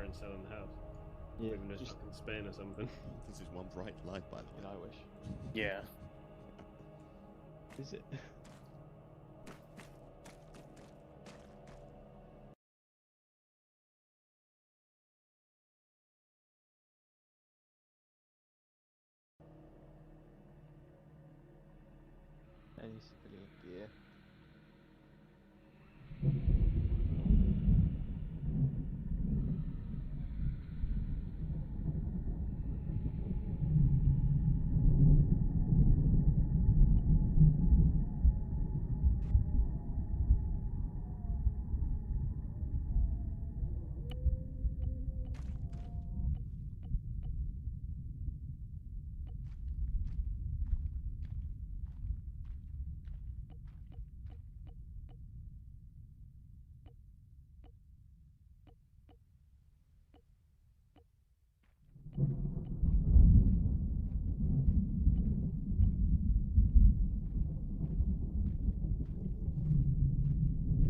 parents selling the house. Yeah, Living in just fucking Spain or something. This is one bright light, by the way. I wish. Yeah. Is it? Any civilian gear?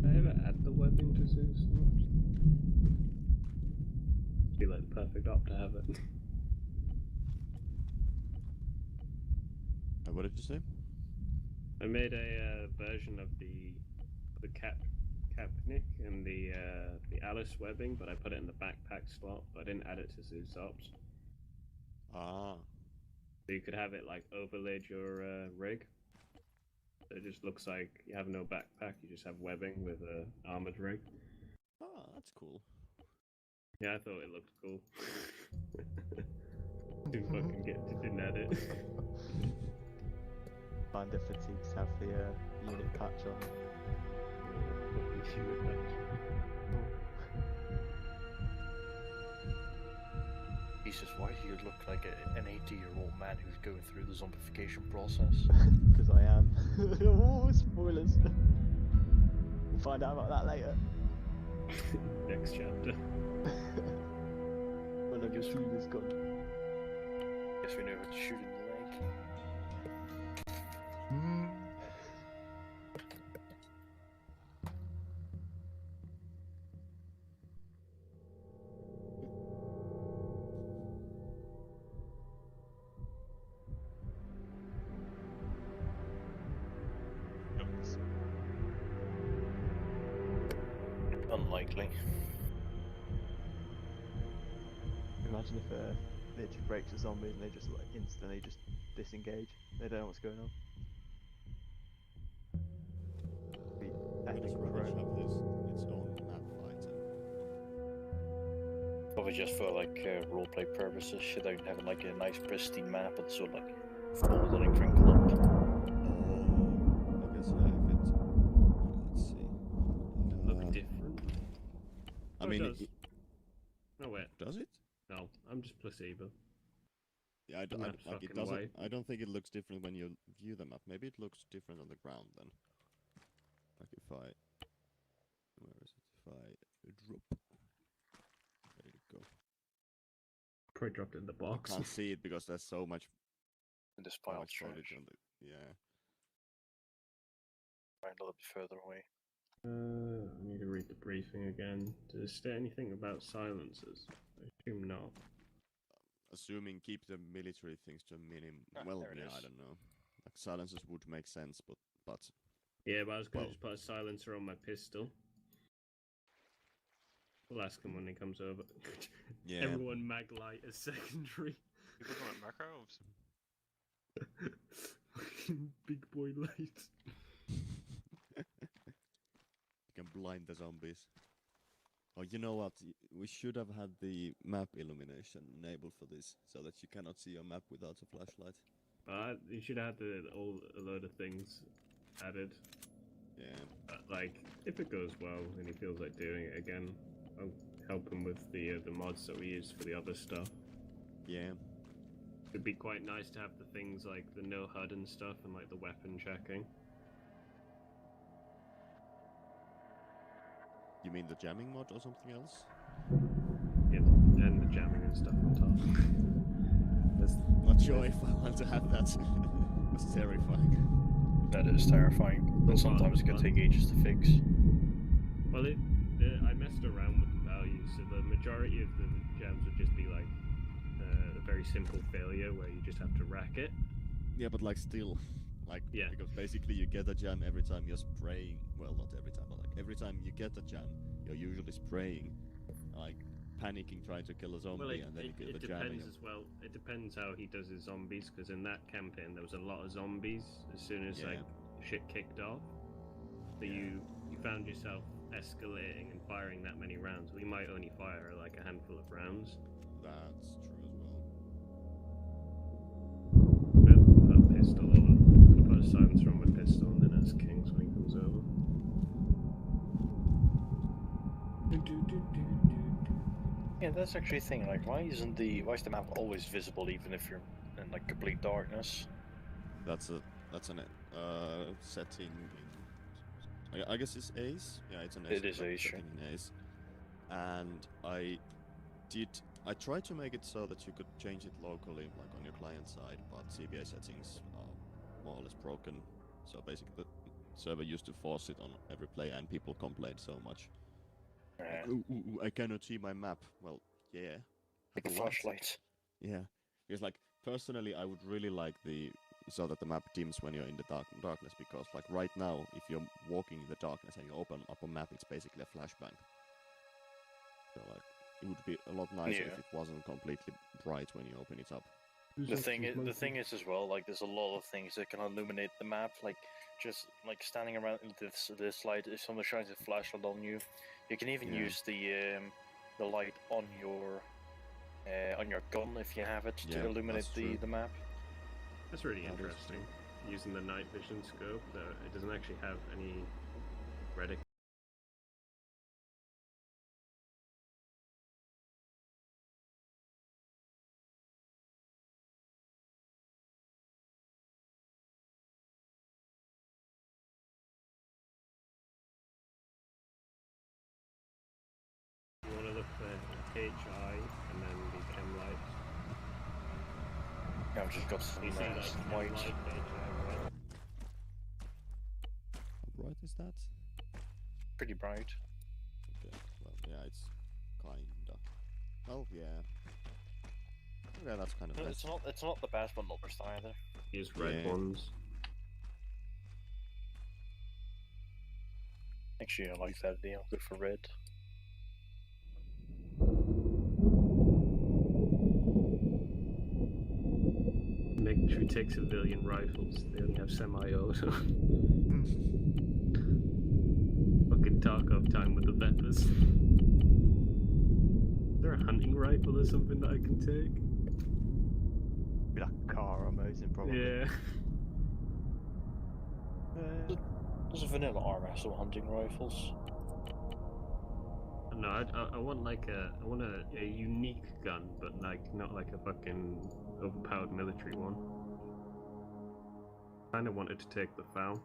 Did I ever add the webbing to Zeus? Be like the perfect op to have it. What did you say? I made a version of the Capnic and the Alice webbing, but I put it in the backpack slot. But I didn't add it to Zeus Ops. Ah. So you could have it like overlaid your rig. So it just looks like you have no backpack. You just have webbing with a armored rig. Ah, that's cool. Yeah, I thought it looked cool. Didn't add it. Find the fatigues have the unit patch on. Jesus, why do you look like an 80-year-old man who's going through the zombification process? Because I am. Oh, spoilers. We'll find out about that later. Next chapter. When the machine is gone. Guess we know how to shoot in the leg. Unlikely. Imagine if literally breaks a zombie and they just like instantly just disengage. They don't know what's going on. Be epic Does pro. Rubbish have this its own map fighter? Probably just for like roleplay purposes, without having like a nice pristine map and sort of like folded and crinkled up. Oh, I guess yeah. If it. Let's see. Look different. I Oh, mean, it does. No wait. does it? No, I'm just placebo. Yeah, I The don't. map's Like it fucking doesn't. white. I don't think it looks different when you view the map. Maybe it looks different on the ground then. Like if I. Where is it? If I drop. There you go. Probably dropped it in the I box. can't see it because there's so much. In this so pile of much foliage trash. on the. Yeah. Find a little bit further away. I need to read the briefing again. Does it state anything about silencers? I assume not. Assuming keep the military things to a minimum. Ah, Well, there it yeah, is. I don't know. Like silencers would make sense, but Yeah, but I was going to Well- just put a silencer on my pistol. We'll ask him when he comes over. yeah. Everyone mag light as secondary. People don't like macros. Fucking big boy light. You can blind the zombies. Oh, you know what? We should have had the map illumination enabled for this, so that you cannot see your map without a flashlight. You should have a load of things added. Yeah. Like, if it goes well and he feels like doing it again, I'll help him with the mods that we use for the other stuff. Yeah. It'd be quite nice to have the things like the no HUD and stuff and like the weapon checking. You mean the jamming mod or something else? Yeah, and the jamming and stuff on top. That's Not sure if I want to have that. It's terrifying. That is terrifying. And sometimes it can take ages to fix. Well, I messed around with the values, so the majority of the gems would just be like a very simple failure where you just have to rack it. Yeah, but like still, like Yeah. because basically you get a gem every time you're spraying. Well, not every time, but like every time you get a gem, you're usually spraying, like panicking, trying to kill a zombie, Well, and then you get it the jam. depends as well. It depends how he does his zombies, because in that campaign there was a lot of zombies as soon as like shit kicked off. So you found yourself escalating and firing that many rounds. We might only fire like a handful of rounds. That's true as well. Put a pistol on. Put a silencer on my pistol, and then ask Kings when he comes over. Yeah, that's actually a thing. Like, why is the map always visible even if you're in like complete darkness? That's an setting in. I guess it's Ace. Yeah, it's an Ace. It is Ace, setting in Ace. And I tried to make it so that you could change it locally, like on your client side, but CBA settings are more or less broken. So basically, the server used to force it on every player, and people complained so much. Like, ooh, I cannot see my map. Well, yeah. Like a flashlight. Yeah, because like personally, I would really like so that the map dims when you're in the darkness, because like right now, if you're walking in the darkness and you open up a map, it's basically a flashbang. So like, it would be a lot nicer if it wasn't completely bright when you open it up. The thing is as well, like there's a lot of things that can illuminate the map, like just like standing around in this light. If someone shines a flashlight on you, you can even use the light on your gun if you have it to illuminate the map. That's really interesting. Using the night vision scope, though it doesn't actually have any reticle. You want to look for HI and then the chem light. Yeah, I've just got some white. Light, HI, red. How bright is that? Pretty bright. Okay, well, yeah, it's kinda. Well, yeah. Okay, that's kind of No, nice. it's not the best, but not worst either. Use red ones. Actually, I like that idea. I'll go for red. Make sure we take civilian rifles. They only have semi-auto. Fucking Tarkov time with the Veppers. Is there a hunting rifle or something that I can take? Be like a car almost, and probably. Yeah. There's a vanilla Arma, so hunting rifles. No, I want like I want a unique gun, but like not like a fucking overpowered military one. Kinda wanted to take the FAL.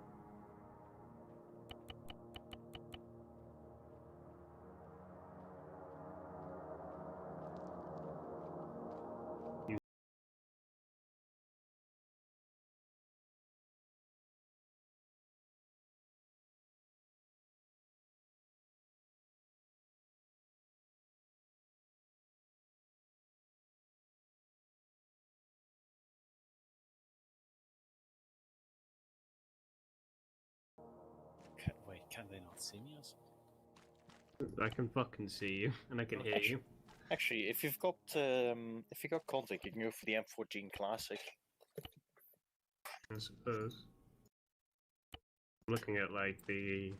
Wait, can they not see me or something? I can fucking see you, and I can hear you. Actually, if you've got contact, you can go for the M14 Classic. I suppose. I'm looking at like the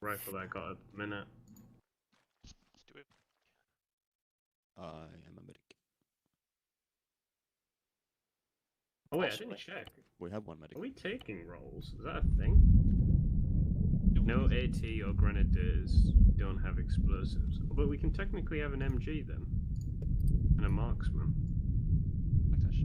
rifle that I got at the minute. Let's do it. I am a medic. Oh wait, I didn't check. We have one medic. Are we taking rolls? Is that a thing? No AT or grenadiers. We don't have explosives. But we can technically have an MG then. And a marksman. Like that.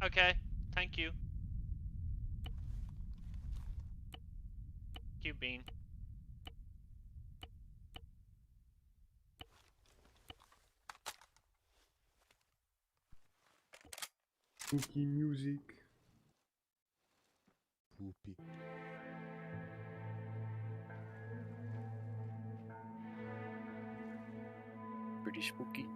Okay, thank you. Thank you, Bean. Spooky music. Whoopee. Pretty spooky.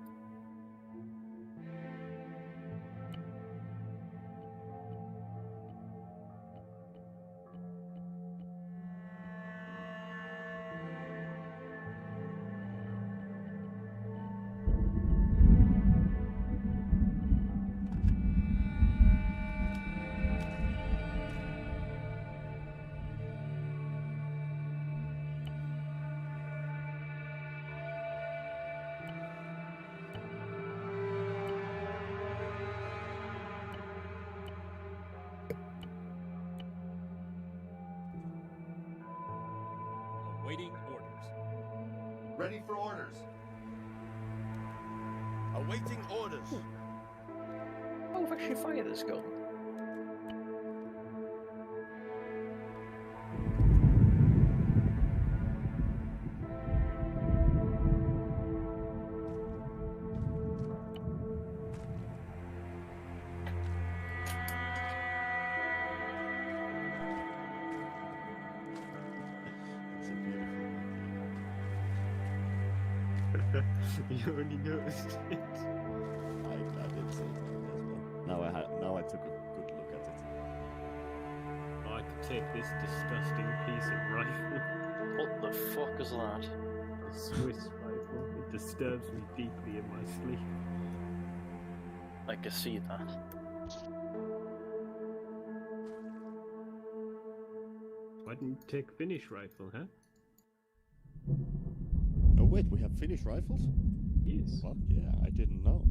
Awaiting orders. Ready for orders. Awaiting orders. Oh, I've actually fired this gun. It's a beautiful You only noticed it. I did see that as well. Now I took a good look at it. I could take this disgusting piece of rifle. What the fuck is that? The Swiss rifle. It disturbs me deeply in my sleep. I can see that. Why didn't you take Finnish rifle, huh? Oh wait, we have Finnish rifles? Yes. Fuck yeah, I didn't know.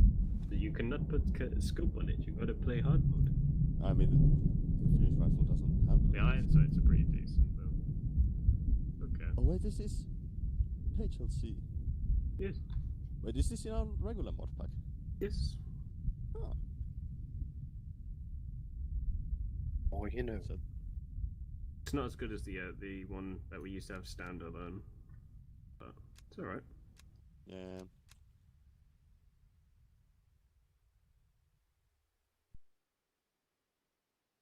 But you cannot put scope on it. You gotta play hard mode. I mean, the Finnish rifle doesn't have The iron sights are pretty decent, though. Okay. Oh wait, this is HLC. Yes. Wait, is this in our regular mod pack? Yes. Oh. Oh, you know. So, It's not as good as the one that we used to have standalone, but it's all right. yeah.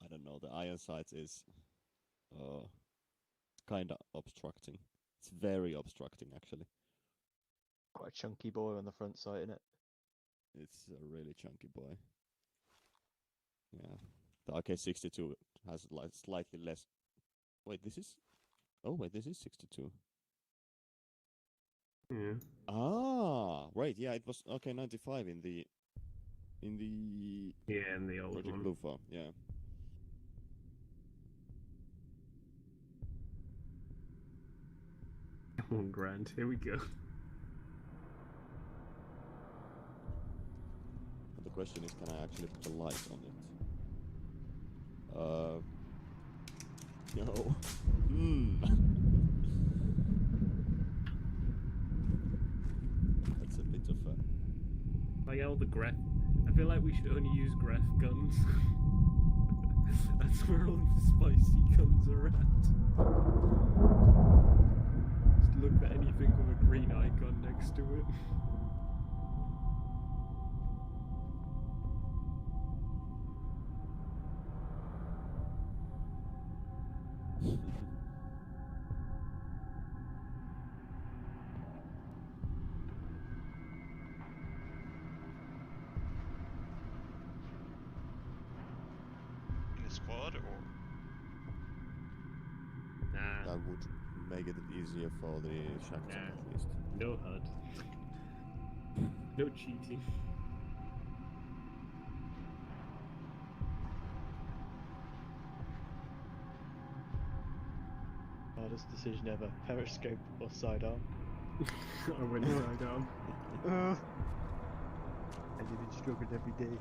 I don't know, the iron sight is kinda obstructing. It's very obstructing actually. Quite a chunky boy on the front sight, innit? It's a really chunky boy. Yeah. The AK-62 has like slightly less. Wait, this is. Oh wait, this is 62. Yeah. Ah, right. Yeah, it was AK-95 in the Yeah, and the old Project one. Blue form. Yeah. Come on, Grant. Here we go. But the question is, can I actually put a light on it? No. That's a bit of a. Like all the graph. I feel like we should only use graph guns. That's where all the spicy guns are at. Just look for anything with a green icon next to it. In the squad or? Nah, That would make it easier for the Shackleton Nah. at least. no HUD. No cheating. Hardest decision ever. Periscope or sidearm? I went sidearm. I live in struggle every day.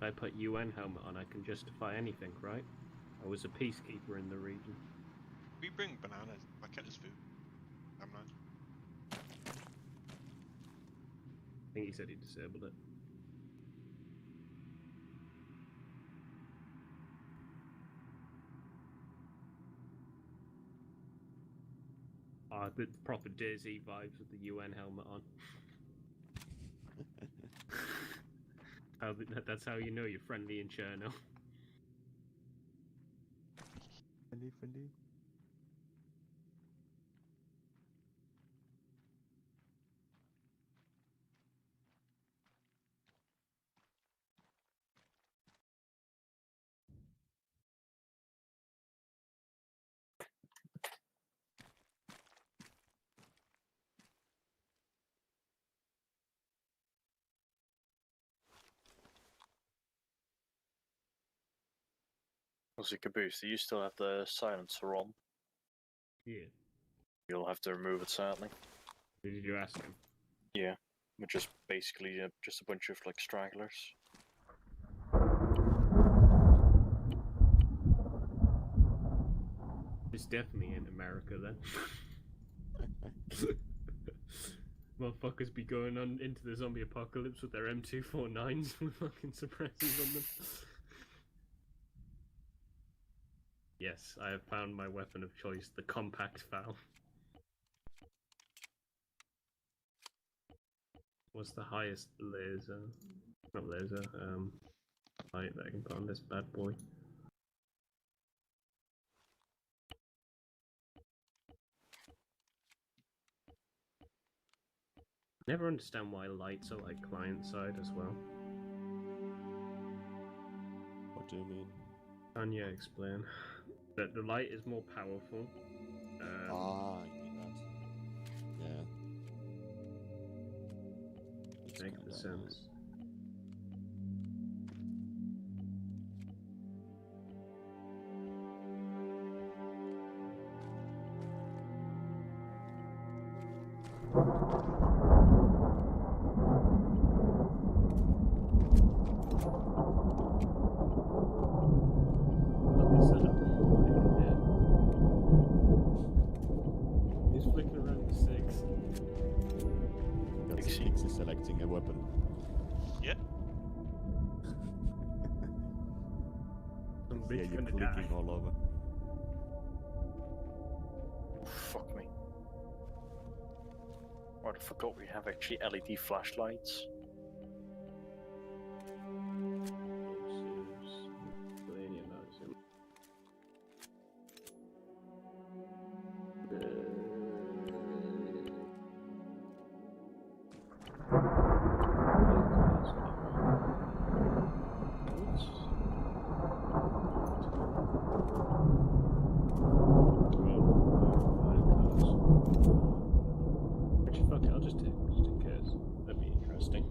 If I put UN helmet on, I can justify anything, right? I was a peacekeeper in the region. We bring bananas. I can't just food. I'm not. I think he said he disabled it. Ah, the proper DayZ vibes with the UN helmet on. That's how you know you're friendly in Cherno. Friendly. Also, Caboose, do you still have the silencer on? Yeah. You'll have to remove it, sadly. Did you ask him? Yeah, which is basically just a bunch of like stragglers. It's definitely in America then. Motherfuckers be going on into the zombie apocalypse with their M249s with fucking suppressors on them. Yes, I have found my weapon of choice, the compact FAL. What's the highest laser? Not laser, light that I can put on this bad boy? Never understand why lights are like client side as well. What do you mean? Can you explain? That the light is more powerful. You mean that? Yeah. It's Makes kinda sense. He's flicking around the 6. That's Pixie selecting a weapon. Yeah. Some Yeah, bitch you're gonna clicking die. all over. Fuck me. Oh, I forgot we have actually LED flashlights. Actually, fuck it, I'll just take it, just in case. That'd be interesting.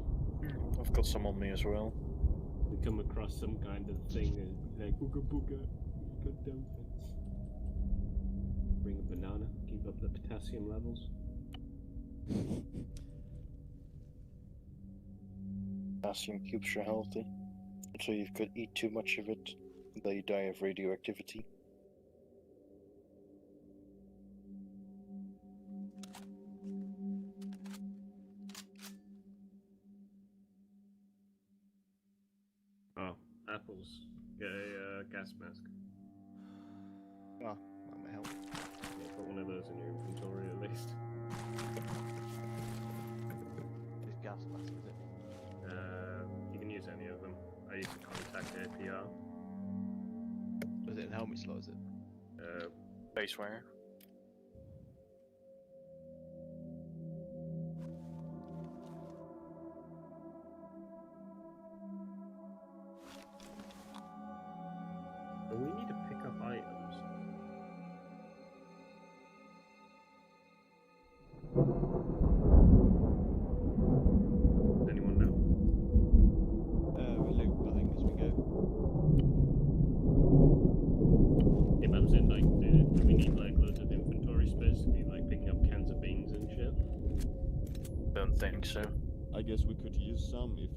I've got some on me as well. We come across some kind of thing and be like, booga booga, got down fence. Bring a banana, keep up the potassium levels. Potassium keeps you healthy. So you could eat too much of it, then you die of radioactivity. Oh, apples. Get a gas mask. Ah, that might help. Yeah, put one of those in your inventory at least. Just gas mask, is it? You can use any of them. I used to contact APR. Was it in helmet slot, is it? Base wire. But we need to pick up items. Does anyone know? We loot, I think, as we go. Yeah, but I'm saying, like, do we need like loads of inventory space to be like picking up cans of beans and shit? Don't think so. I guess we could use some if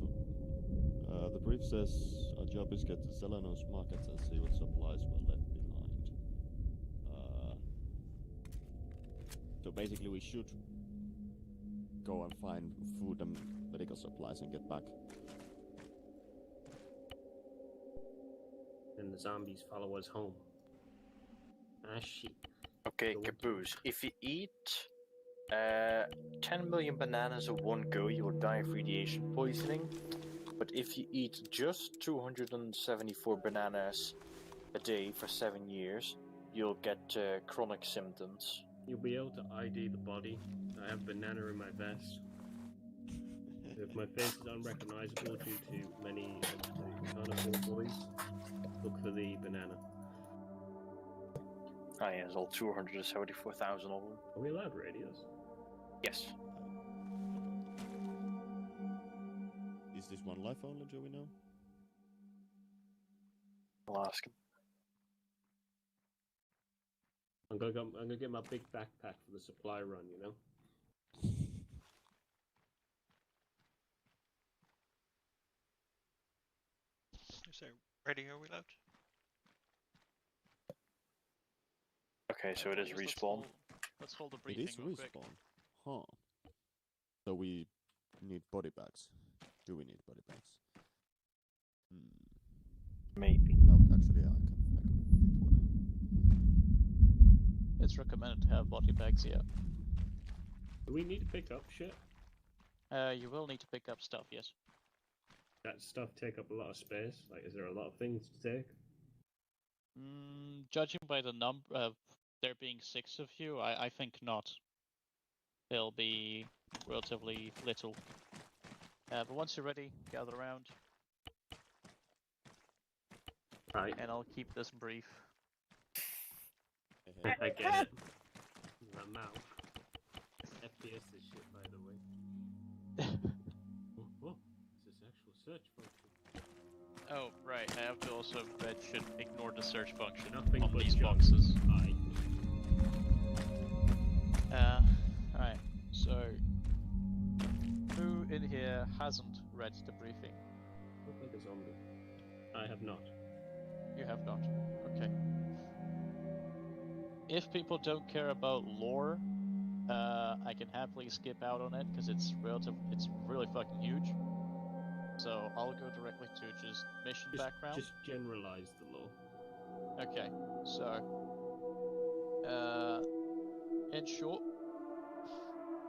the brief says Our job is get to Zelenos markets and see what supplies were left behind. So basically we should go and find food and medical supplies and get back. And the zombies follow us home. Ah, shit. Okay, Go on. Caboose. If you eat 10 million bananas in one go, you will die of radiation poisoning. But if you eat just 274 bananas a day for 7 years, you'll get chronic symptoms. You'll be able to ID the body. I have banana in my vest. If my face is unrecognizable due to many carnivore boys, look for the banana. Ah, yeah, there's all 274,000 of them. Are we allowed radios? Yes. Is this one life only, do we know? I'll ask him. I'm gonna get my big backpack for the supply run, you know? Is there radio reload? Okay, so it is Yes, respawn. Let's hold the It briefing is real quick. respawn. Huh. So we need body bags. Do we need body bags? Maybe. No, actually, I can fit one in. It's recommended to have body bags, yeah. Do we need to pick up shit? You will need to pick up stuff, yes. That stuff take up a lot of space? Like, is there a lot of things to take? Judging by the number of there being 6 of you, I think not. There'll be relatively little. But once you're ready, gather around, Right. and I'll keep this brief. I get it. My mouth. FPS this shit, by the way. Oh, this is actual search function. Oh, right, I have to also mention ignore the search function Nothing on but these junk. boxes. Aye. Alright, so who in here hasn't read the briefing? Look like a zombie. I have not. You have not. Okay. If people don't care about lore, I can happily skip out on it because it's really fucking huge. So I'll go directly to just mission background. Just generalize the law. Okay, so in short,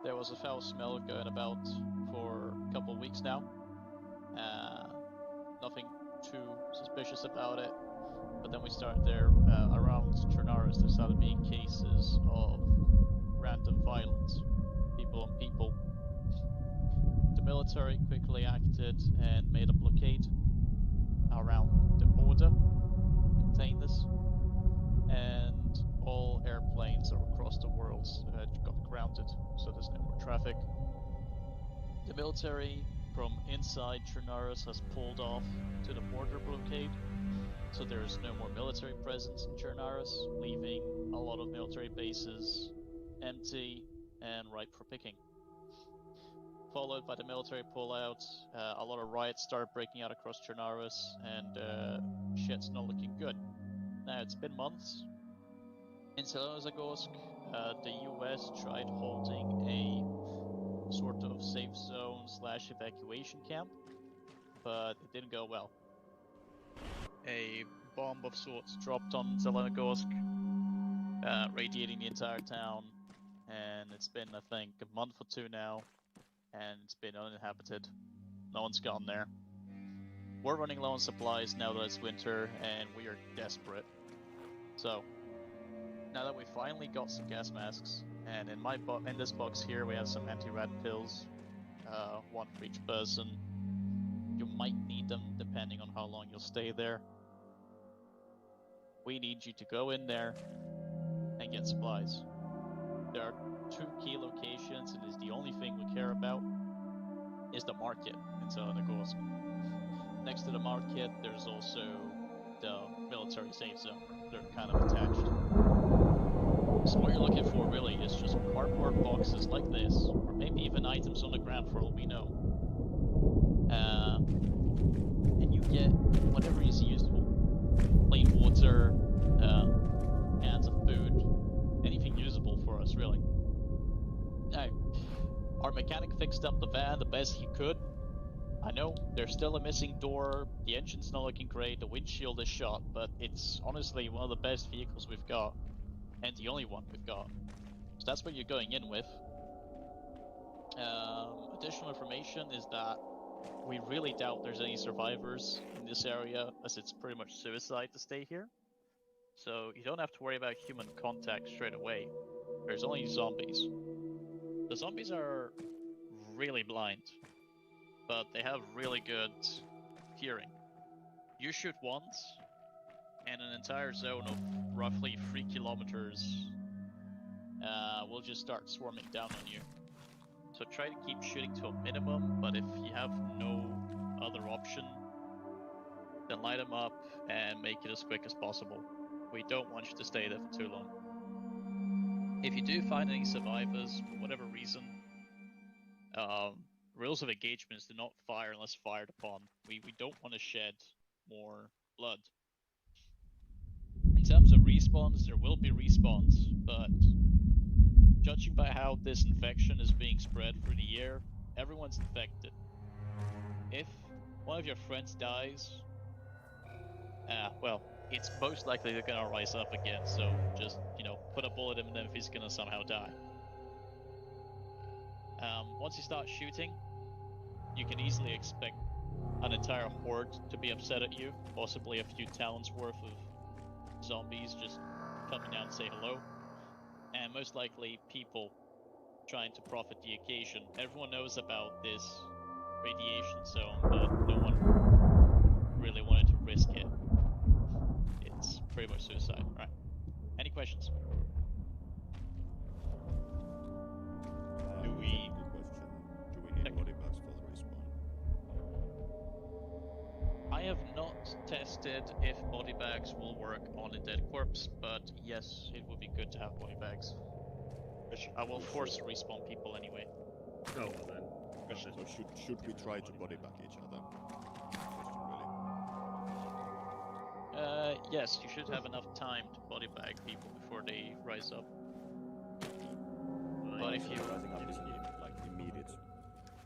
there was a foul smell going about for a couple of weeks now. Nothing too suspicious about it, but then we started there around Trinaris. There started being cases of random violence, people on people. The military quickly acted and made a blockade around the border to contain this, and all airplanes across the world got grounded, so there's no more traffic. The military from inside Trinaris has pulled off to the border blockade, so there's no more military presence in Trinaris, leaving a lot of military bases empty and ripe for picking. Followed by the military pullout, a lot of riots start breaking out across Trinaris, and shit's not looking good. Now, it's been months. In Zelazagorsk, the US tried holding a sort of safe zone / evacuation camp, but it didn't go well. A bomb of sorts dropped on Zelazagorsk, radiating the entire town, and it's been, I think, a month or 2 now, and it's been uninhabited. No one's gone there. We're running low on supplies now that it's winter, and we are desperate. So, now that we finally got some gas masks, and in this box here we have some anti-rat pills, 1 for each person. You might need them depending on how long you'll stay there. We need you to go in there and get supplies. There are 2 key locations, and is the only thing we care about is the market in Zelazagorsk. Next to the market, there's also the military safe zone. They're kind of attached. So what you're looking for really is just cardboard boxes like this, or maybe even items on the ground for all we know. And you get whatever is useful. Clean water, cans of food, anything usable for us, really. Now, our mechanic fixed up the van the best he could. I know, there's still a missing door, the engine's not looking great, the windshield is shot, but it's honestly one of the best vehicles we've got, and the only one we've got. So that's what you're going in with. Additional information is that we really doubt there's any survivors in this area, as it's pretty much suicide to stay here. So you don't have to worry about human contact straight away. There's only zombies. The zombies are really blind, but they have really good hearing. You shoot once, and an entire zone of roughly 3 kilometers will just start swarming down on you. So try to keep shooting to a minimum, but if you have no other option, then light them up and make it as quick as possible. We don't want you to stay there for too long. If you do find any survivors, for whatever reason, rules of engagement is to not fire unless fired upon. We don't want to shed more blood. In terms of respawns, there will be respawns, but judging by how this infection is being spread through the air, everyone's infected. If one of your friends dies, well, it's most likely they're gonna rise up again, so just, put a bullet in him if he's gonna somehow die. Once you start shooting, you can easily expect an entire horde to be upset at you, possibly a few towns worth of zombies just coming down to say hello, and most likely people trying to profit the occasion. Everyone knows about this radiation zone, but no one really wanted to risk it. It's pretty much suicide. Right. Any questions? Do we need body bags for the respawn? I have not tested if body bags will work on a dead corpse, but yes, it would be good to have body bags. I will force respawn people anyway. Oh, well then. So should we try to body bag each other? Yes, you should have enough time to body bag people before they rise up. But if you rising up is like immediate.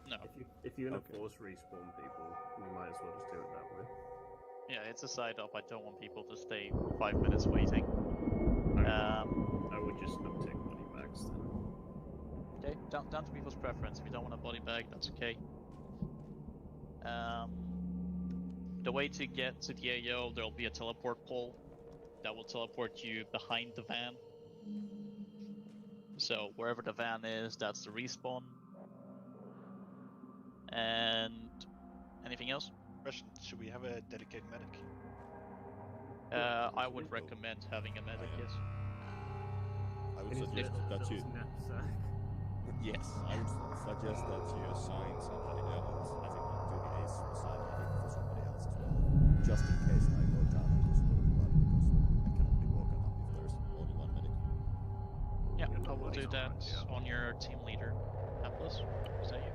no, If you're gonna force respawn people, you might as well just do it that way. yeah, it's a side up. I don't want people to stay 5 minutes waiting. I would just not take body bags then. Okay, down to people's preference. If you don't want a body bag, that's okay. The way to get to the AO, there'll be a teleport pole that will teleport you behind the van. So wherever the van is, that's the respawn. And anything else? Question, should we have a dedicated medic? I would recommend having a medic, yes. I would It is suggest just that you. knapsack. Yes, I would suggest that you assign somebody else, as in like do the ace assign medic for somebody else as well, just in case I go down and lose a lot of blood because I cannot be woken up if there's only one medic. Yeah, Yeah, I will do that yeah. on your team leader. Atlas, is that you?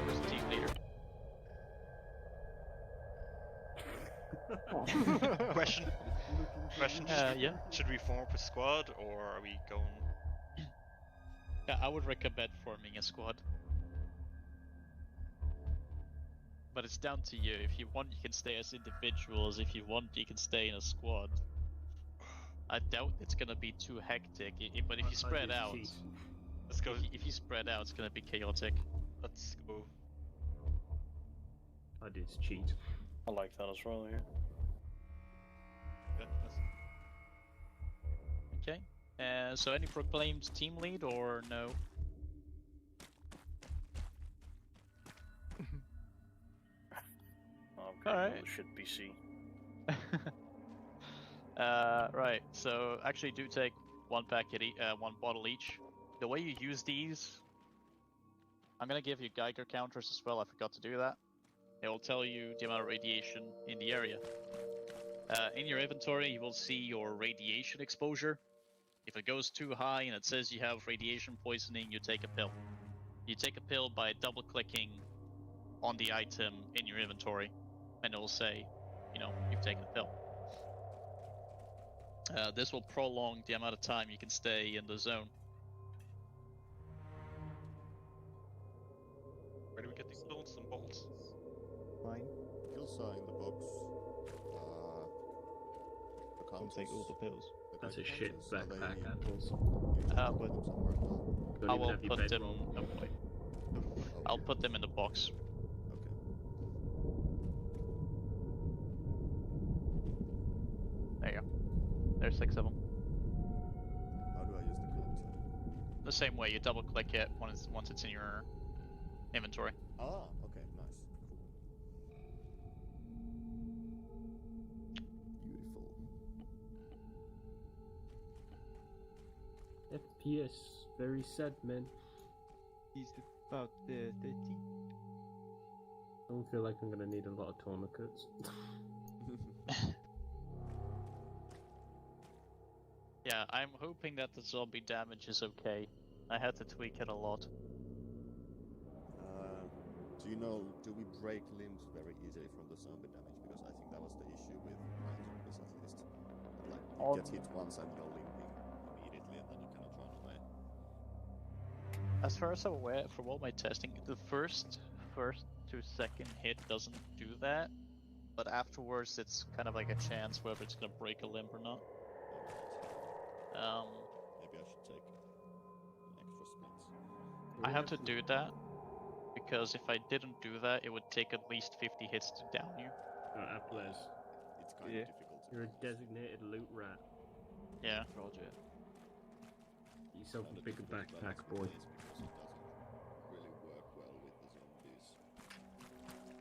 Who's the team leader? Question. Question. Yeah. Should we form up a squad or are we going? Yeah, I would recommend forming a squad. But it's down to you. If you want, you can stay as individuals. If you want, you can stay in a squad. I doubt it's gonna be too hectic, but if you spread out, Let's go. if you spread out, it's gonna be chaotic. Let's go. I did cheat. I like that as well, yeah. Okay. So any proclaimed team lead or no? Alright. Should be C. Right. So actually, do take one packet, one bottle each. The way you use these, I'm gonna give you Geiger counters as well. I forgot to do that. It will tell you the amount of radiation in the area. In your inventory, you will see your radiation exposure. If it goes too high and it says you have radiation poisoning, you take a pill. You take a pill by double-clicking on the item in your inventory, and it will say, you know, you've taken a pill. This will prolong the amount of time you can stay in the zone. Where do we get these bolts and bolts? Mine. Pills are in the box. The I'll take all the pills. That's a shit backpack, You apples. can put them somewhere as well. Don't I even will have your put them. bedroll. Oh, wait. I'll put them in the box. Okay. There you go. There's 6 of them. How do I use the content? The same way, you double click it once it's in your inventory. Ah, okay, nice. Cool. Beautiful. FPS, very sad, man. He's about 30. I don't feel like I'm gonna need a lot of tourniquets. Yeah, I'm hoping that the zombie damage is okay. I had to tweak it a lot. Do you know, do we break limbs very easily from the zombie damage? Because I think that was the issue with my zombies at least. That, like, you get hit once and you're limping immediately and then you cannot run away. As far as I'm aware, from all my testing, the first to second hit doesn't do that, but afterwards it's kind of like a chance whether it's gonna break a limb or not. Maybe I should take an extra split. I had to do that because if I didn't do that, it would take at least 50 hits to down you. Apples, It's kind Yeah. of difficult to you're a resist. designated loot rat. Yeah. Roger. Get yourself Kind a of bigger difficult backpack, balance boy. with this because it doesn't really work well with the zombies.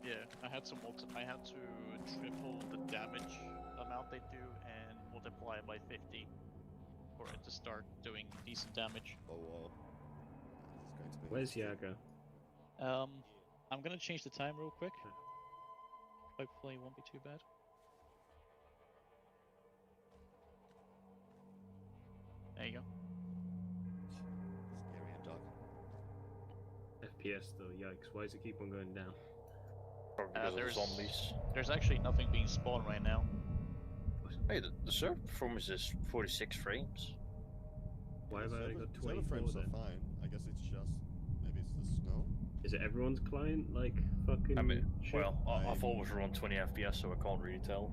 Yeah, I had to triple the damage amount they do and multiply it by 50 for it to start doing decent damage. Oh wow. This is going to be Where's Yaga? I'm gonna change the time real quick. Hopefully it won't be too bad. There you go. scary and dark. FPS though, yikes. Why does it keep on going down? Probably because of the There's zombies. There's actually nothing being spawned right now. Hey, the server performance is 46 frames. Why have I only got Server 24 frames then? are fine. I guess it's just maybe it's the snow. Is it everyone's client? Like, fucking I mean, shit? well, I thought it was around 20 FPS, so I can't really tell.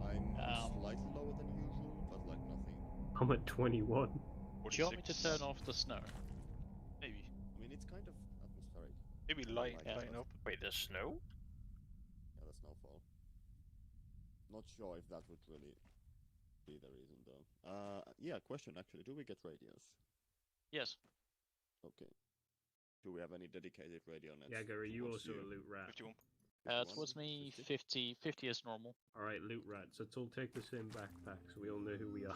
I'm slightly lower than usual, but like nothing. I'm at 21. Do you want me to turn off the snow? Maybe. I mean, it's kind of atmospheric. Maybe light Yeah. line up. Wait, there's snow? Yeah, the snowfall. Not sure if that would really be the reason though. Yeah, question actually. Do we get radios? Yes. Okay. Do we have any dedicated radio nets? Yaga, are you towards also a loot rat? 51. Towards me, 50? 50 is normal. Alright, loot rats. Let's all take the same backpack so we all know who we are.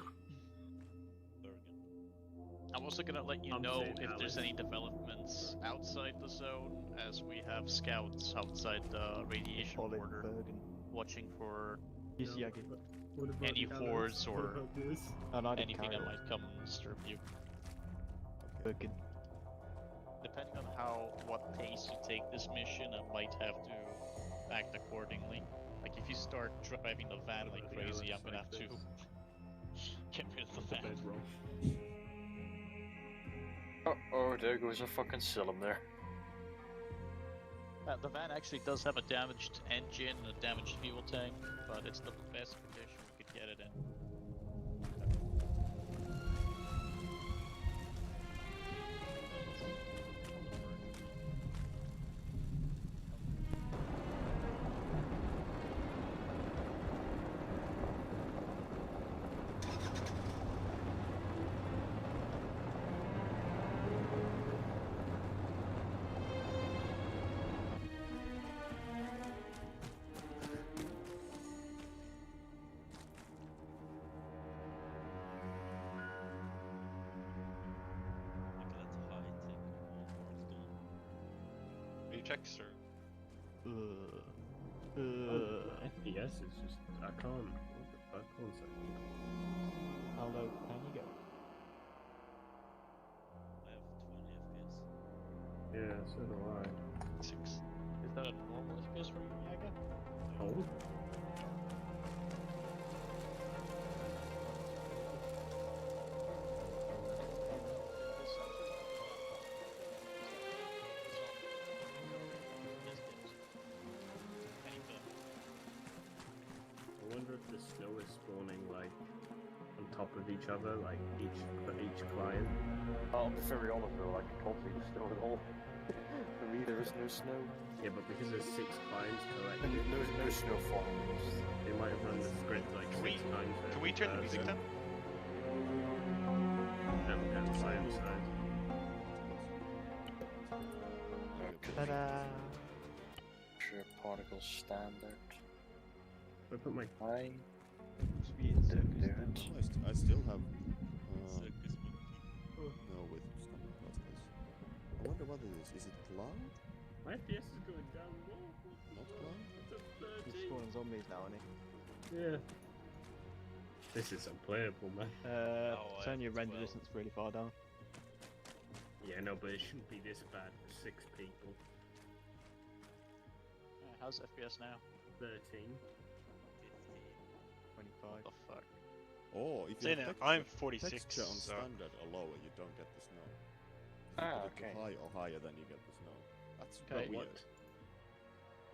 I'm also gonna let you I'm know saying if there's Alex. any developments outside the zone, as we have scouts outside the radiation Olive border Bergen. watching for He's No, Yagi. but what about any the hordes others? What or about this? And I did anything that Cairo. might come and disturb you. Bergen. Depending on what pace you take this mission, I might have to act accordingly. Like if you start driving the van What like about the crazy, Alex I'm gonna have to cyclists? get rid of the The van. bedroll. Oh, there goes a fucking cylinder. The van actually does have a damaged engine and a damaged fuel tank, but it's the best condition we could get it in. Any checks or FPS is just. I can't. What the fuck? 1 second. How low can you go? Yeah, so do I. 6? top of each other, like for each client. I'll be very honest though, I can completely snow at all. For me, there is no snow. Yeah, but because there's 6 clients And collected, no snowfall. they might have run the script like Can 6 times. Can we turn the music down? Down client side. Ta-da! Sure, particle standard. I put my I Sweet circus do then. it. I still have. Circus monkey. No, with standard particles. I wonder what it is. Is it cloud? my FPS is going down. Whoa, Not cloud? it's at He's 13. spawning zombies now, isn't he? Yeah. This is unplayable, man. Oh, Turn your render 12. distance really far down. Yeah, no, but it shouldn't be this bad for 6 people. How's FPS now? 13. 25. What the fuck? Oh, if Say you now, have I'm texture 46, on so standard or lower, you don't get the snow. If you Ah, put it to okay. high or higher, then you get the snow. That's Okay. weird.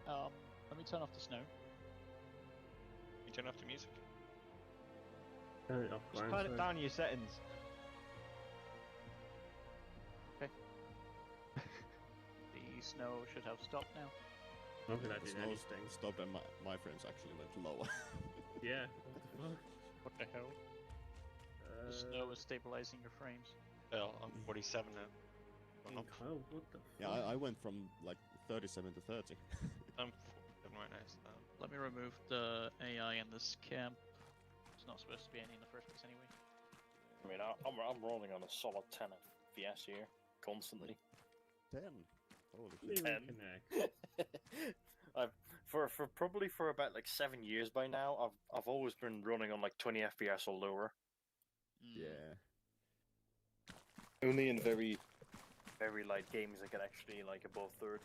Let me turn off the snow. you turn off the music. Turn it off, Just Brian, turn it sorry. down in your settings. The snow should have stopped now. I don't think that The did snow anything. stopped and my frames actually went lower. Yeah, what the fuck? What the hell? The snow is stabilizing your frames. Well, I'm 47 now. Gone up. Oh, what the Yeah, fuck? I went from like 37 to 30. I'm 47 right now. So, Let me remove the AI in this camp. It's not supposed to be any in the first place anyway. I mean, I'm rolling on a solid 10 FPS here, constantly. 10. Holy Didn't shit. even connect. I've for probably for about like 7 years by now. I've always been running on like 20 FPS or lower. Yeah. Only in very light games I get actually like above 30.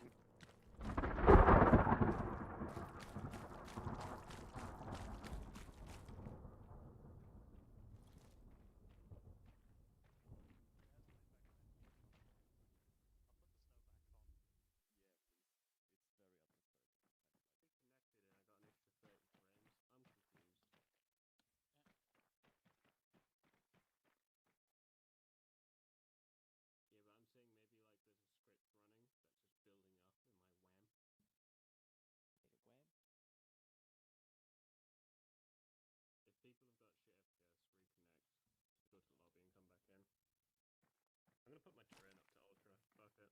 I'm gonna put my terrain up to ultra. Fuck it.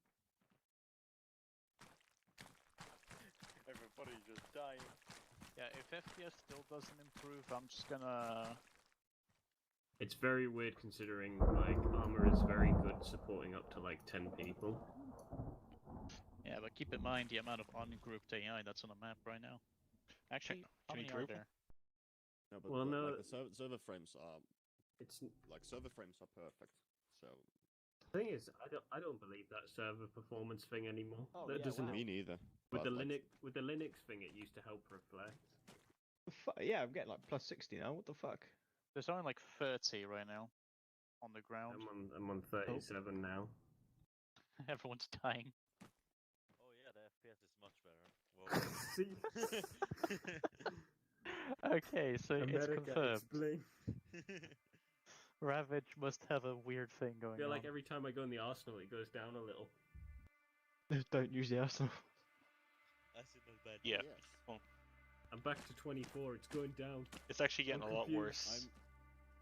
Everybody's just dying. Yeah, if FPS still doesn't improve, I'm just gonna... It's very weird considering like Arma is very good supporting up to like 10 people. Yeah, but keep in mind the amount of ungrouped AI that's on the map right now. Actually, how can we many are group there? No, but Well, no, like the server frames are it's server frames are perfect. So the thing is, I don't believe that server performance thing anymore. Oh, That yeah, doesn't wow. me neither. with but, the like, Linux thing. It used to help reflect. Yeah, I'm getting like plus 60 now. What the fuck? There's only like 30 right now on the ground. I'm on 37 now. Everyone's dying. Oh yeah, the FPS is much better. See, Okay, so it's confirmed. explain. Ravage must have a weird thing I going feel on. like every time I go in the Arsenal, it goes down a little. Don't use the arsenal. As in a bad yeah. yes. Well, I'm back to 24. It's going down. it's actually getting I'm a lot confused. worse.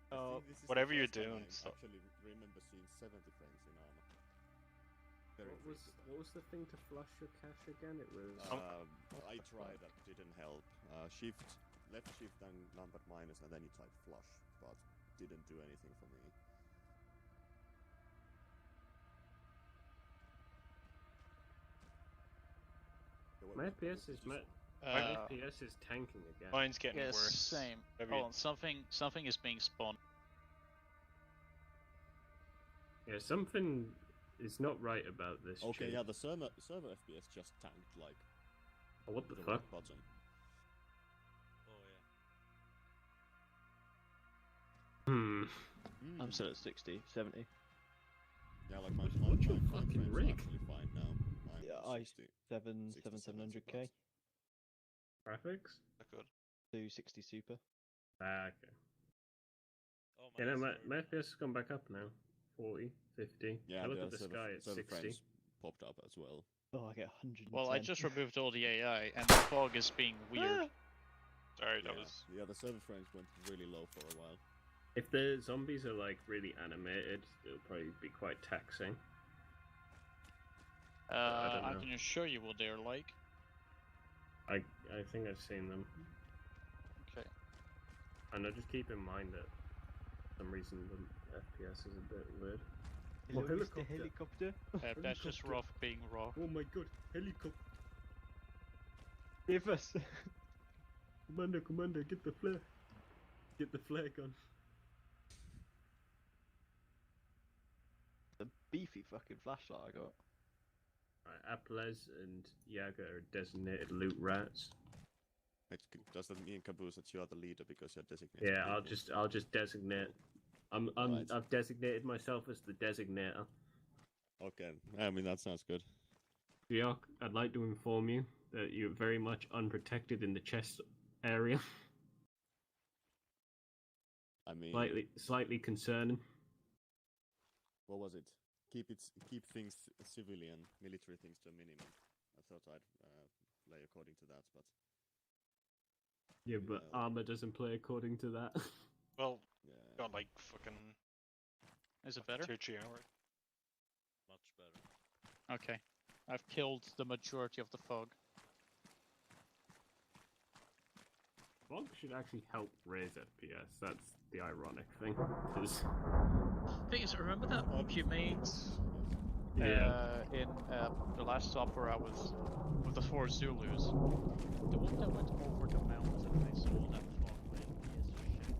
I think this is the whatever you're first time doing, I so- actually remember seeing 70 frames in Arma. Very frequently. What was the thing to flush your cache again? It was I tried that, didn't help. Left shift and number minus, and then you type flush, but didn't do anything for me. So my what FPS did is you my say? FPS is tanking again. Mine's getting Yes, worse. same. Every- Hold on, something is being spawned. Yeah, something is not right about this. Okay, chip. yeah, the server FPS just tanked like Oh, what the the fuck? rock bottom. Oh yeah. Hmm. I'm still at 60, 70. Yeah, like my What's your frames fucking are rig? actually fine now. I'm Yeah, I- 60. 700k Graphics? Not good. 260 super. Ah, okay. Oh Yeah, no, my FPS has gone back up now. 40, 50. Yeah, I look at the sky at 60. frames popped up as well. Oh, I get 110. Well, I just removed all the AI, and the fog is being weird. Sorry, Yeah, that was. yeah, the server frames went really low for a while. If the zombies are like really animated, it'll probably be quite taxing. I don't I know. can just show you what they're like. I think I've seen them. Okay. And I just keep in mind that for some reason the FPS is a bit weird. Hello, Oh, Mr. Helicopter. That's just Helicopter. rough being raw. Oh my god, helicopter! Save us. Commander, get the flare! Get the flare gun. The beefy fucking flashlight I got. Right, Apples and Yaga are designated loot rats. Does that mean, Caboose, that you are the leader because you're designated? Yeah, leader? I'll just designate. Right. I've designated myself as the designator. Okay, I mean that sounds good. Giok, I'd like to inform you that you're very much unprotected in the chest area. I mean, Slightly concerning. what was it? Keep things civilian, military things to a minimum. I thought I'd play according to that, but Yeah, but well, Arma doesn't play according to that. Well, yeah. got like fucking. Is it better? Tier hour. Much better. Okay. I've killed the majority of the fog. Fog should actually help raise FPS. That's the ironic thing. 'Cause Thing is, remember that mob you made in the last stop where I was with the 4 Zulus? The one that went over the mountain, I saw that fog rain. Yes, shit.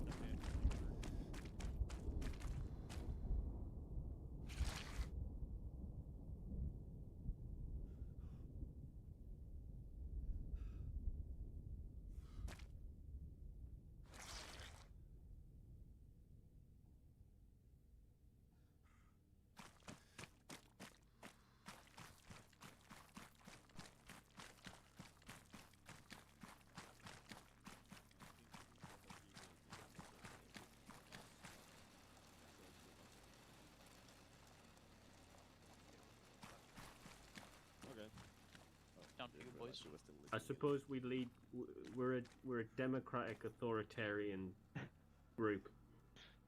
Okay. Okay. Down to you, boys. I suppose we lead. We're a democratic authoritarian group.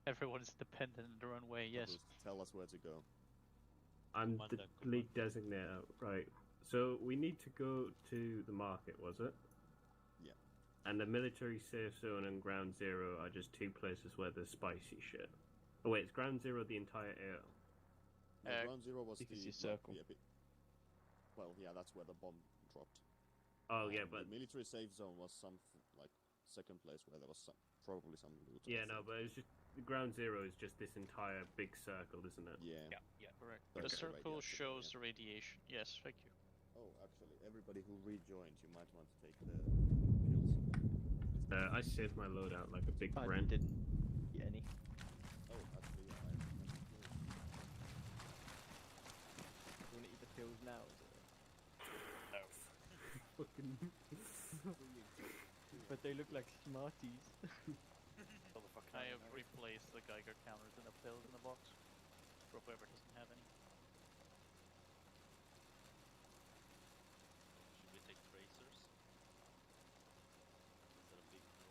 Everyone is dependent in their own way, yes. Caboose, tell us where to go. I'm the Commander. lead designator, right? So we need to go to the market, was it? Yeah. And the military safe zone and ground zero are just two places where there's spicy shit. Oh wait, it's ground zero the entire area. No, ground zero was you can the see circle. well, yeah, that's where the bomb dropped. Oh yeah, but the military safe zone was some like second place where there was probably some loot. I yeah, no, think. but it's just the ground zero is just this entire big circle, isn't it? Yeah. Yeah, correct. Okay, The circle radiation, shows yeah. the radiation. Yes, thank you. Oh, actually, everybody who rejoined, you might want to take the pills. I saved my loadout like a big I Brent. didn't get any. Oh, actually, yeah, I have pills. You want to eat the pills now? Is it? No. Fucking. But they look like Smarties. I have replaced the Geiger counters and the pills in the box. For whoever doesn't have any. Should we take tracers? Instead of big no?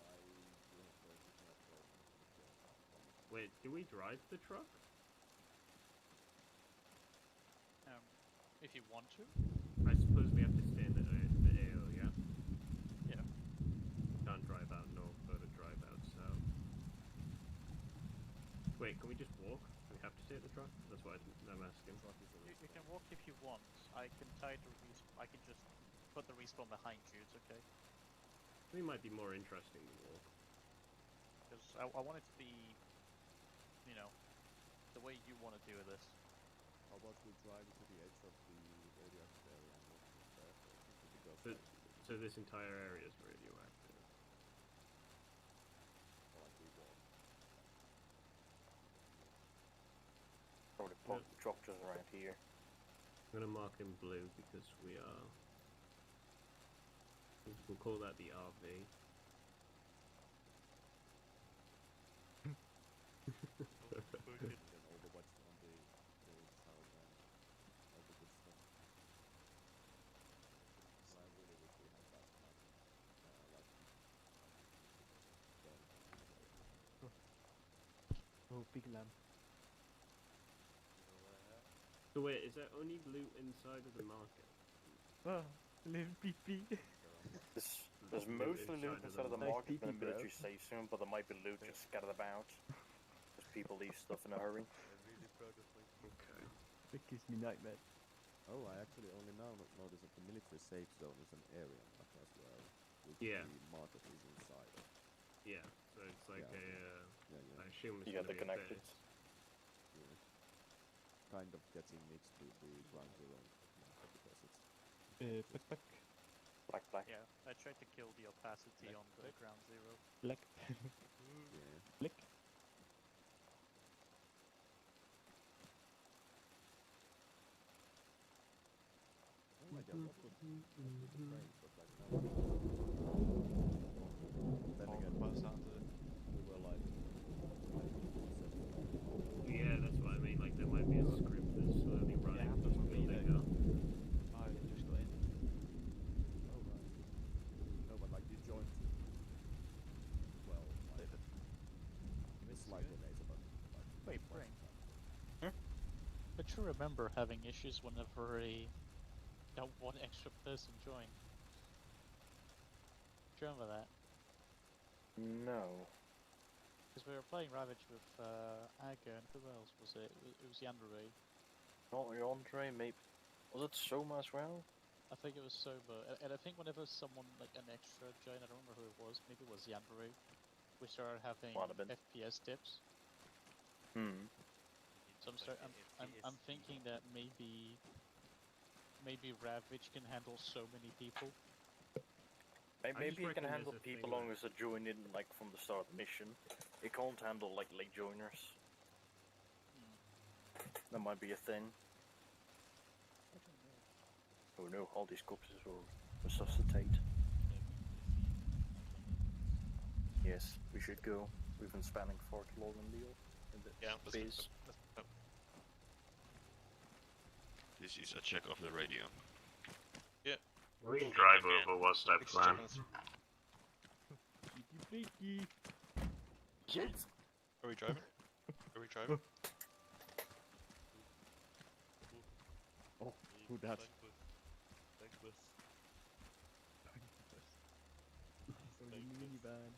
I do have places not broken. Wait, do we drive the truck? If you want to. I suppose we have to stay in the AO, yeah? Yeah. Can't drive out north, further drive out south. Wait, can we just walk? Do we have to take the truck? That's what I'm asking. You can walk if you want. I can tie the I can just put the respawn behind you. It's okay. I think it might be more interesting to walk. Because I want it to be, you know, the way you want to do this. How about we drive to the edge of the radioactive area and walk to there? We go So, straight. so this entire area is radioactive. Or like we walk. Probably pop the truck just around here. I'm gonna mark in blue because we are. We'll call that the RV. Oh, big lamb. So wait, is there only loot inside of the market? Oh, little pee-pee. There's mostly loot inside of the Nice market and the PP, bro. military safe zone, but there might be loot just scattered about. Because people leave stuff in a hurry. I'm really proud of my team. Okay. It gives me nightmares. Oh, I actually only now notice that the military safe zone is an area map as well, which Yeah. the market is inside of. Yeah, so it's like Yeah, a. Yeah, I assume it's Yeah, gonna they're be a connected. base. yeah. Kind of getting mixed with the ground zero market because it's Black. Black. Yeah, I tried to kill the opacity on the ground zero. Black. yeah. Blick. No idea what with the frames, but like now. Then again, we were like. Yeah, that's what I mean. Like there might be a script that's slowly running, happened just with me, building though. up. I just got in. Oh right. No, but like you joined. Well, like slightly later, but like. Wait, quite Brain. some time. I do remember having issues whenever that one extra person joined. Do you remember that? No. Because we were playing Ravage with Aga and who else was it? It was Yandere. Not Andre, maybe. Was it Soma as well? I think it was Soba, and I think whenever someone like an extra joined, I don't remember who it was. Maybe it was Yandere. We started having Might have been. FPS dips. Hmm. So I'm thinking that maybe Ravage can handle so many people. Maybe it can reckon handle there's a thing people long as they join in like from the start of the mission. It can't handle like late joiners. That might be a thing. I don't know. Oh no, all these corpses will resuscitate. Yes, we should go. We've been spanning Fort Logan-Deal in the Yeah, let's base. go. This is a check of the radio. We can drive over. What's that Next plan? Fleeky. Yes. Are we driving? Are we driving? Oh, who that? Thank bus. So the minivan.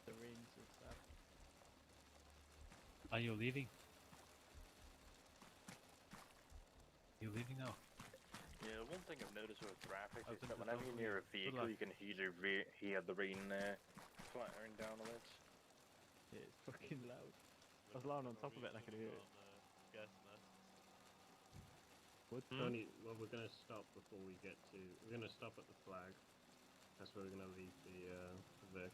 The rings and stuff. Are you leaving? You leaving now? Yeah, one thing I've noticed with traffic I is think that the whenever you're near a Good vehicle, luck. you can hear the rain clattering down on it. Yeah, it's fucking loud. I was lying on top of it and I could hear it. Gas masks. What? Tony, well, we're gonna stop before we get to. We're gonna stop at the flag. That's where we're gonna leave the Vic.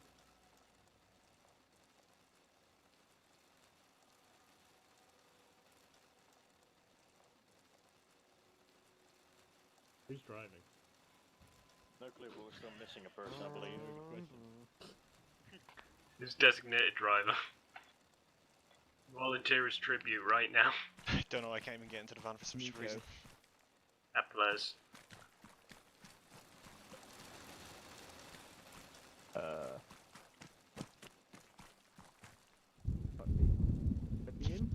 Who's driving? No clue, but we're still missing a person, I believe. Who's designated driver? Volunteer as tribute right now. I don't know, I can't even get into the van for some Nico. reason. Applause. Fuck me. Let me in?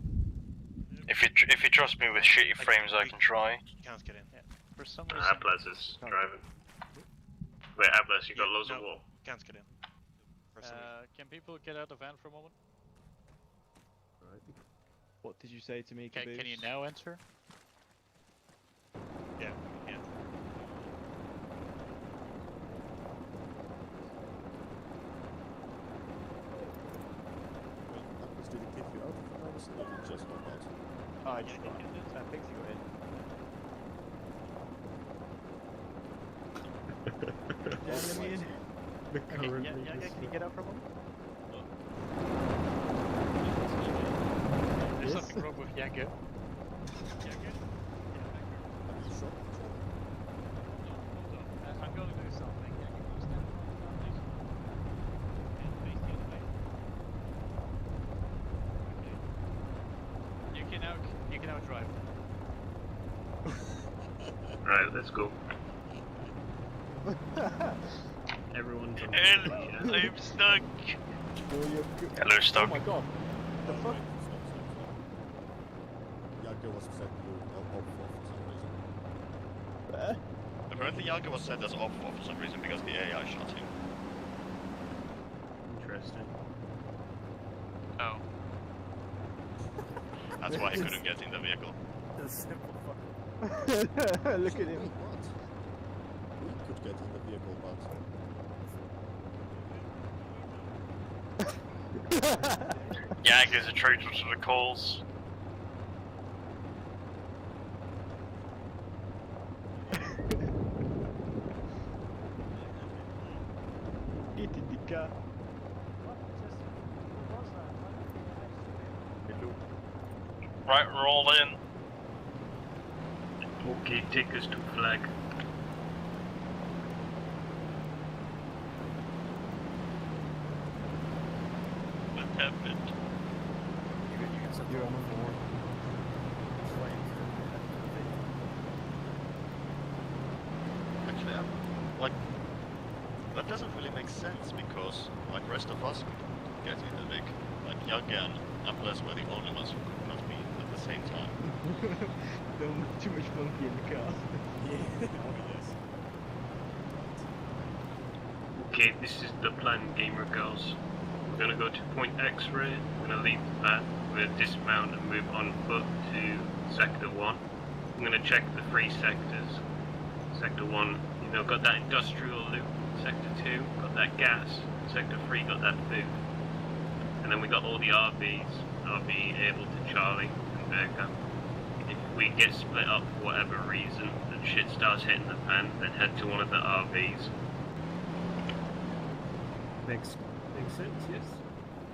If you trust me with shitty frames, I can try. You can't get in. For some reason, Applause is driving. Wait, Applause, you got loads of no, wall. Can't get in. For some reason. can people get out of the van for a moment? What did you say to me, Can you Caboose? now enter? Yeah, yeah. Did it kick you out of the house or did it just not out? Oh, I just got in. I think you got in. Yeah, let me in. Can you get out for a moment? There's Yes. something wrong with Yaga. Have you shot? I'm going to do something. Yaga goes down. And face the other way. Okay. You can now drive. Right, let's go. Everyone's on I'm stuck. Hello, Oh Stock. my god. The fuck? Jagger was set to off for some reason. Where? Apparently Jagger was set as off for some reason because the AI shot him. Interesting. Oh. That's why he couldn't get in the vehicle. The simple Look at him. What? We could get in the vehicle, but... Jagger's a traitor to the cause. Get in the car. Right, roll in. Okay, take us to flag. What happened? You're on board. Actually, like, that doesn't really make sense because, like, rest of us could get in the vehicle. Like, Jagger and Apples were the only ones who could not be at the same time. There was too much monkey in the car. Okay, this is the plan, gamer girls. We're gonna go to point X-ray, we're gonna leave that, we're gonna dismount and move on foot to Sector 1. I'm gonna check the 3 sectors. Sector 1, you know, got that industrial loop. Sector 2, got that gas. Sector 3, got that food. And then we got all the RVs, RV able to Charlie and Berger. If we get split up for whatever reason and shit starts hitting the fan, then head to one of the RVs. Makes sense, yes?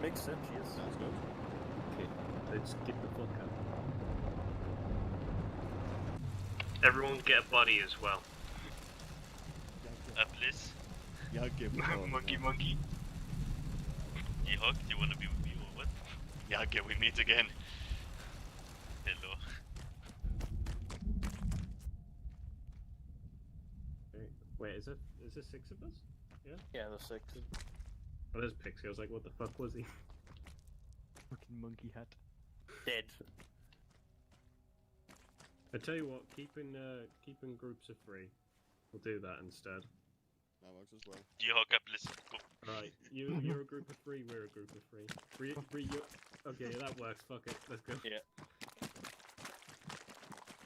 Makes sense, yes. Sounds good. Okay, let's get the fuck out. Everyone get a body as well. Please. Jagger, Monkey. Jihawk, do you wanna be with me or what? Jagger, we meet again. Hello. Wait, is there 6 of us? Yeah? Yeah, the 6. Oh, there's Pixie. I was like, what the fuck was he? Fucking monkey hat. Dead. I tell you what, keeping groups of 3. We'll do that instead. That works as well. Jihawk, please. Go. Alright, you're a group of 3, we're a group of 3. Okay, that works, fuck it, let's go. Yeah.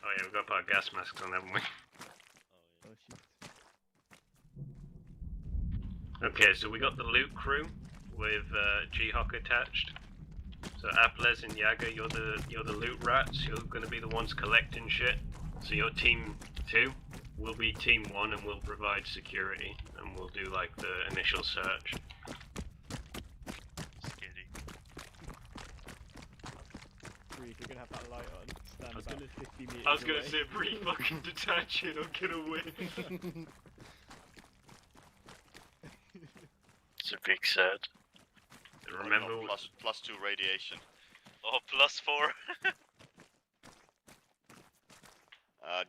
Oh yeah, we've got to put our gas masks on, haven't we? Oh shit. Okay, so we got the loot crew with G-Hawk attached. So Apples and Jagger, you're the loot rats. You're going to be the ones collecting shit. So you're team 2. We'll be team 1 and we'll provide security and we'll do like the initial search. Scary. Bree, if you're gonna have that light on, stand I was about gonna- 50 meters I was gonna away. say, Bree fucking detach it, I'm gonna win. It's a big set. Remember, Oh, no, plus 2 radiation. Oh, +4.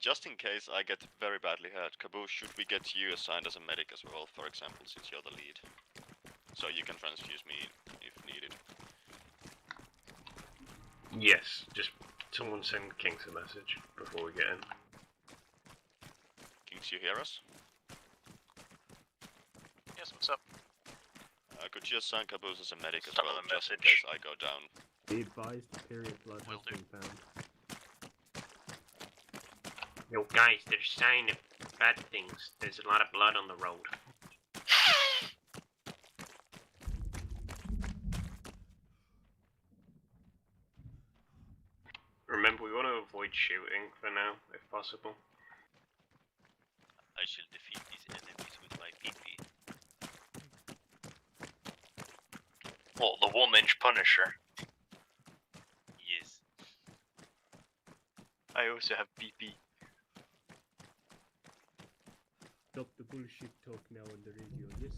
Just in case I get very badly hurt, Caboose, should we get you assigned as a medic as well, for example, since you're the lead? So you can transfuse me if needed. yes, just someone send Kinks a message before we get in. Kings, you hear us? Yes, what's up? Could you assign Caboose as a medic as Start well, with a just in message. case I go down? Be advised, period blood Will has do. been found. Yo guys, they're saying bad things. There's a lot of blood on the road. Remember, we want to avoid shooting for now, if possible. I shall defeat these enemies with my PP. What, the 1-inch Punisher? Yes. I also have PP. Stop the bullshit talk now on the radio, yes?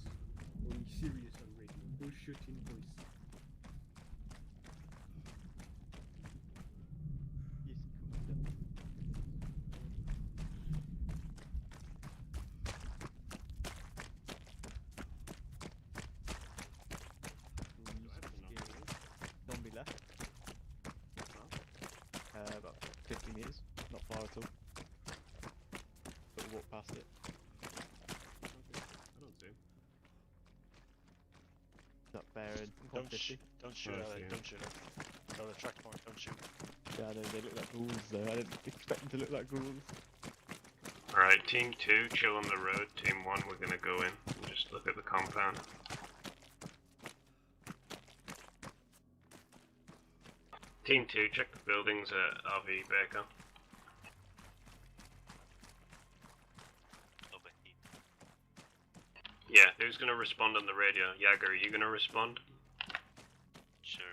Only serious on radio. Bullshit in voice. Yes, Commander. meters, not far at all. But we walk past it. I don't see. That bearing Don't 150. don't shoot Oh, I at see it. it. Don't shoot it. No, the track point. Don't shoot. Yeah, they look like ghouls though. I didn't expect them to look like ghouls. Alright, Team 2, chill on the road. Team 1, we're gonna go in and just look at the compound. Team 2, check the buildings at RV Baker. Overheat. Yeah, who's gonna respond on the radio? Jagger, are you gonna respond? Sure.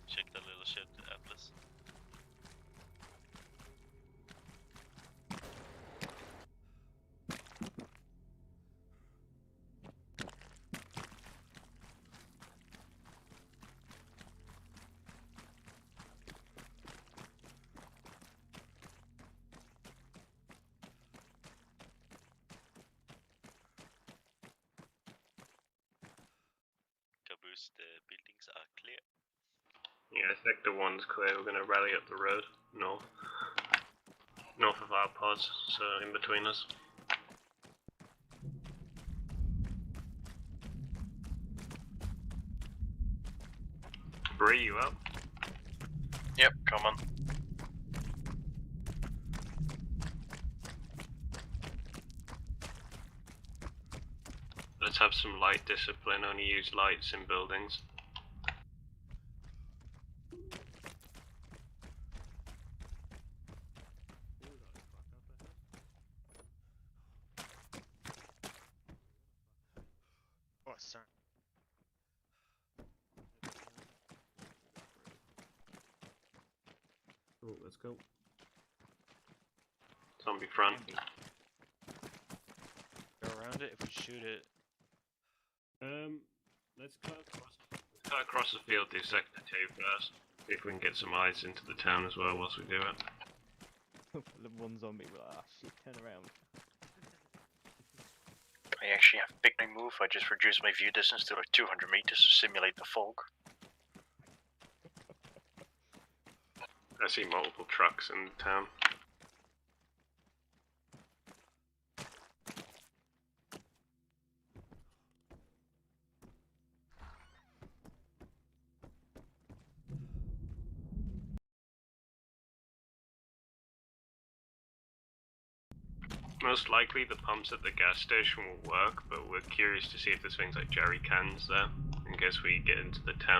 Check the little shit, Atlas. Caboose, the buildings are clear. Yeah, sector 1's clear. We're gonna rally up the road, north. North of our pods, so in between us. Bree, you up? Yep, come on. Let's have some light discipline, only use lights in buildings. Oh, sorry. Oh, let's go. Zombie front. Go around it. If we shoot it, Let's cut across the field to sector 2 first. See if we can get some eyes into the town as well whilst we do it. The one zombie will like, ah shit, turn around. I actually have a big move. I just reduced my view distance to like 200 meters to simulate the fog. I see multiple trucks in the town. Most likely the pumps at the gas station will work, but we're curious to see if there's things like jerry cans there, in case we get into the town